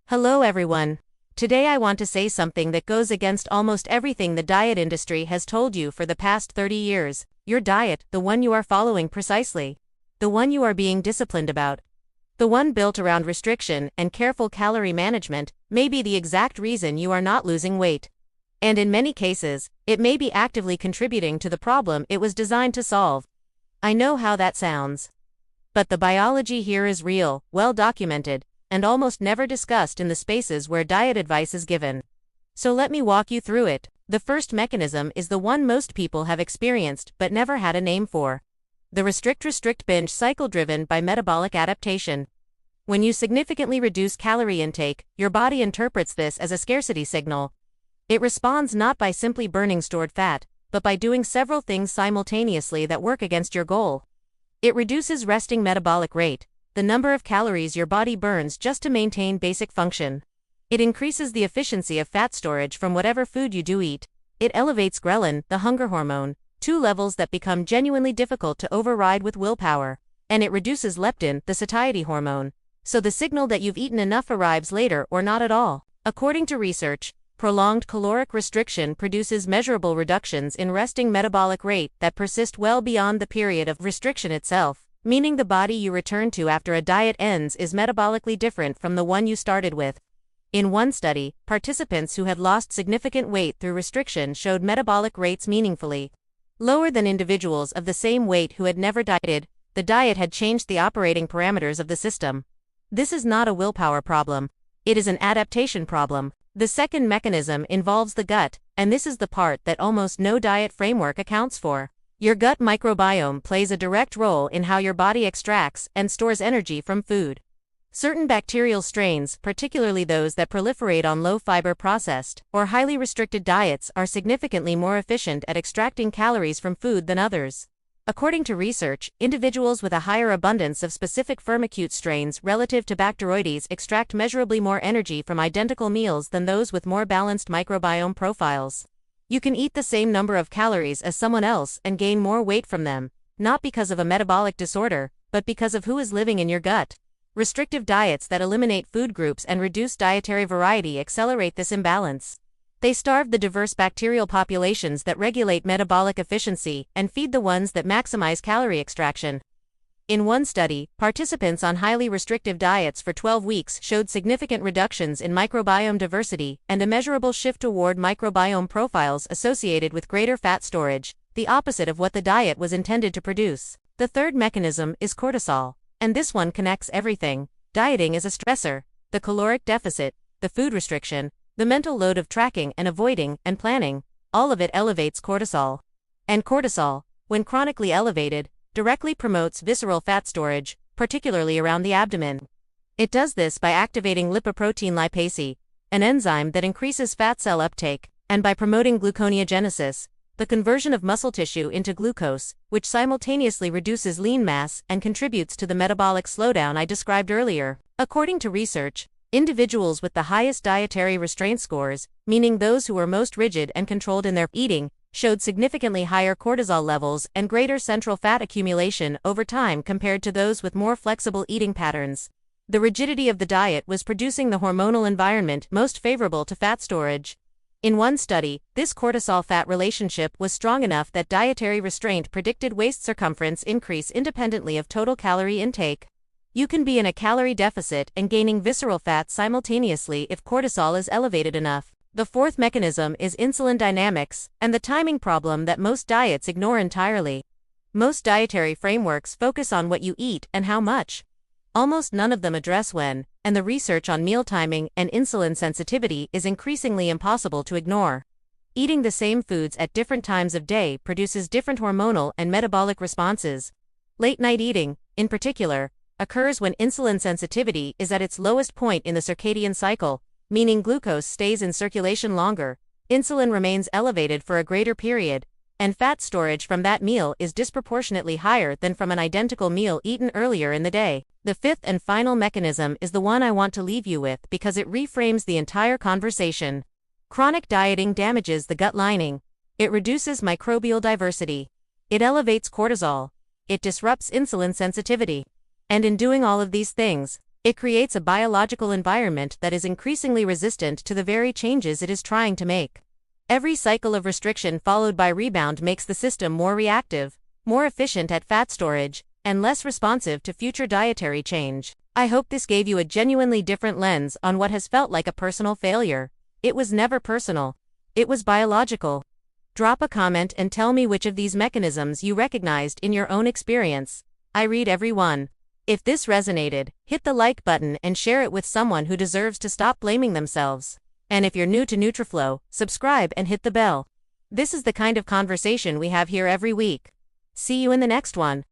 Hello everyone. Today I want to say something that goes against almost everything the diet industry has told you for the past 30 years. Your diet, the one you are following precisely. The one you are being disciplined about. The one built around restriction and careful calorie management, may be the exact reason you are not losing weight. And in many cases, it may be actively contributing to the problem it was designed to solve. I know how that sounds. But the biology here is real, well documented, and almost never discussed in the spaces where diet advice is given. So let me walk you through it. The first mechanism is the one most people have experienced but never had a name for. The restrict binge cycle driven by metabolic adaptation. When you significantly reduce calorie intake, your body interprets this as a scarcity signal. It responds not by simply burning stored fat, but by doing several things simultaneously that work against your goal. It reduces resting metabolic rate, the number of calories your body burns just to maintain basic function. It increases the efficiency of fat storage from whatever food you do eat. It elevates ghrelin, the hunger hormone, to levels that become genuinely difficult to override with willpower. And it reduces leptin, the satiety hormone, so the signal that you've eaten enough arrives later or not at all. According to research, prolonged caloric restriction produces measurable reductions in resting metabolic rate that persist well beyond the period of restriction itself. Meaning the body you return to after a diet ends is metabolically different from the one you started with. In one study, participants who had lost significant weight through restriction showed metabolic rates meaningfully lower than individuals of the same weight who had never dieted. The diet had changed the operating parameters of the system. This is not a willpower problem. It is an adaptation problem. The second mechanism involves the gut, and this is the part that almost no diet framework accounts for. Your gut microbiome plays a direct role in how your body extracts and stores energy from food. Certain bacterial strains, particularly those that proliferate on low-fiber processed or highly restricted diets, are significantly more efficient at extracting calories from food than others. According to research, individuals with a higher abundance of specific firmicute strains relative to Bacteroides extract measurably more energy from identical meals than those with more balanced microbiome profiles. You can eat the same number of calories as someone else and gain more weight from them, not because of a metabolic disorder, but because of who is living in your gut. Restrictive diets that eliminate food groups and reduce dietary variety accelerate this imbalance. They starve the diverse bacterial populations that regulate metabolic efficiency and feed the ones that maximize calorie extraction. In one study, participants on highly restrictive diets for 12 weeks showed significant reductions in microbiome diversity and a measurable shift toward microbiome profiles associated with greater fat storage, the opposite of what the diet was intended to produce. The third mechanism is cortisol, and this one connects everything. Dieting is a stressor. The caloric deficit, the food restriction, the mental load of tracking and avoiding and planning, all of it elevates cortisol. And cortisol, when chronically elevated, directly promotes visceral fat storage, particularly around the abdomen. It does this by activating lipoprotein lipase, an enzyme that increases fat cell uptake, and by promoting gluconeogenesis, the conversion of muscle tissue into glucose, which simultaneously reduces lean mass and contributes to the metabolic slowdown I described earlier. According to research, individuals with the highest dietary restraint scores, meaning those who are most rigid and controlled in their eating, showed significantly higher cortisol levels and greater central fat accumulation over time compared to those with more flexible eating patterns. The rigidity of the diet was producing the hormonal environment most favorable to fat storage. In one study, this cortisol-fat relationship was strong enough that dietary restraint predicted waist circumference increase independently of total calorie intake. You can be in a calorie deficit and gaining visceral fat simultaneously if cortisol is elevated enough. The fourth mechanism is insulin dynamics, and the timing problem that most diets ignore entirely. Most dietary frameworks focus on what you eat and how much. Almost none of them address when, and the research on meal timing and insulin sensitivity is increasingly impossible to ignore. Eating the same foods at different times of day produces different hormonal and metabolic responses. Late-night eating, in particular, occurs when insulin sensitivity is at its lowest point in the circadian cycle, meaning glucose stays in circulation longer, insulin remains elevated for a greater period, and fat storage from that meal is disproportionately higher than from an identical meal eaten earlier in the day. The fifth and final mechanism is the one I want to leave you with because it reframes the entire conversation. Chronic dieting damages the gut lining. It reduces microbial diversity. It elevates cortisol. It disrupts insulin sensitivity. And in doing all of these things, It creates a biological environment that is increasingly resistant to the very changes it is trying to make. Every cycle of restriction followed by rebound makes the system more reactive, more efficient at fat storage, and less responsive to future dietary change. I hope this gave you a genuinely different lens on what has felt like a personal failure. It was never personal. It was biological. Drop a comment and tell me which of these mechanisms you recognized in your own experience. I read every one. If this resonated, hit the like button and share it with someone who deserves to stop blaming themselves. And if you're new to Nutriflow, subscribe and hit the bell. This is the kind of conversation we have here every week. See you in the next one.